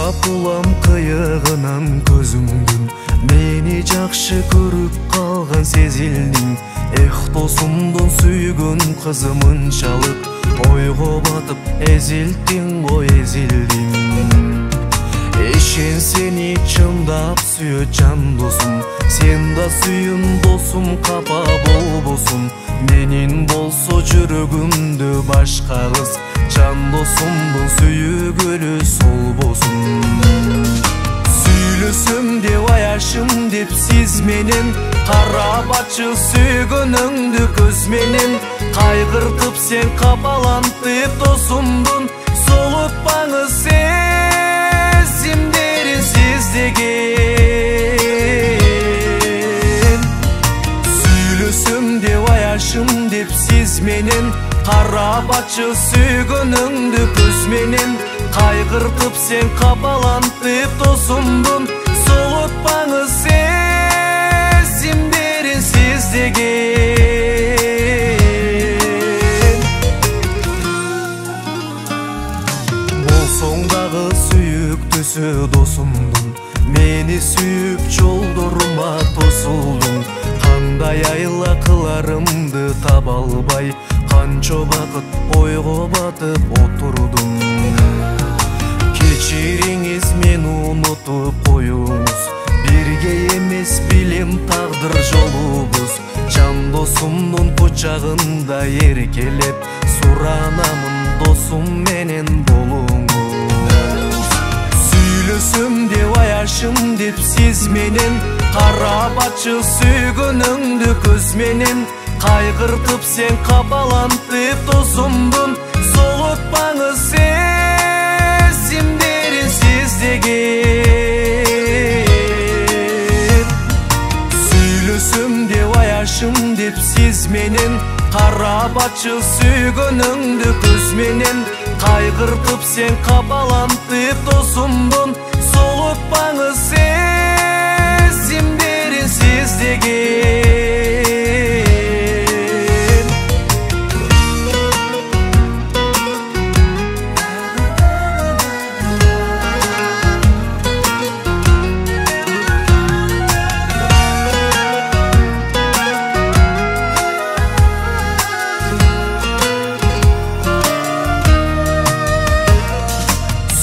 Капылам кыйыгынан көзүңдүн, мени жакшы көрүп калган сезилдиң. Эх, досумдун сүйгөн кызымын чалып, ойго батып эзилдиң го эзилдиң. Эшен сени чындап сүйөт жан досум, сен да сүйүн досум, капа болбосун. Менин болсо жүрөгүмдө башка кыз, жан досумдун сүйгөлү солбосун. Сүйлөсөм деп аяшым деп сиз менен, карап ачы сүйгөнүңдү көз менен. Кайгыртып сен капалантып досумдун, солутпаңыз сезимдерин сиздеген. Сүйлөсөm деп аяшым деп сиз менен, карап ачы сүйгөнүңдү көз менен. Кайгыртып сен капалантып досумдун, солутпаңыз сезимдерин сиздеген. Болсоң дагы сүйүктүүсү досумдун, мени сүйүп жолдорума тосулдуң. Кандай айла кыларымды таба албай, канча убакыт ойго батып отурдум. Кечириңиз мени унутуп коюңуз, бирге эмес билем тагдыр жолубуз. Жан досумдун кучагында эркелеп, суранамын досум менен болуңуз. Сүйлөсөм деп аяшым деп сиз менен, карап ачы сүйгөнүңдү көз менен. Кайгыртып сен капалантып досумдун, солутпаңыз сезимдерин сиздеген. Сүйлөсөм деп аяшым деп сиз менен, карап ачы сүйгөнүңдү көз менен. Кайгыртып сен капалантып досумдун, солутпаңыз сезимдерин сиздеген.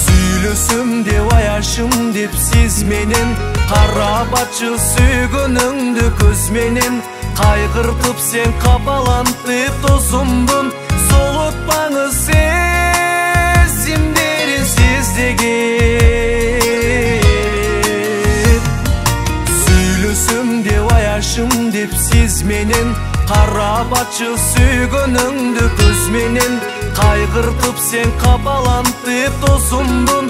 Сүйлөсөм деп аяшым деп сиз менен, карап ачы сүйгөнүңдү көз менен. Кайгыртып сен капалантып досумдун, солутпаңыз сезимдерин сиздеген. Сүйлөсөм деп аяшым деп сиз менен, карап ачы сүйгөнүңдү көз менен. Кайгыртып сен капалантып досумдун,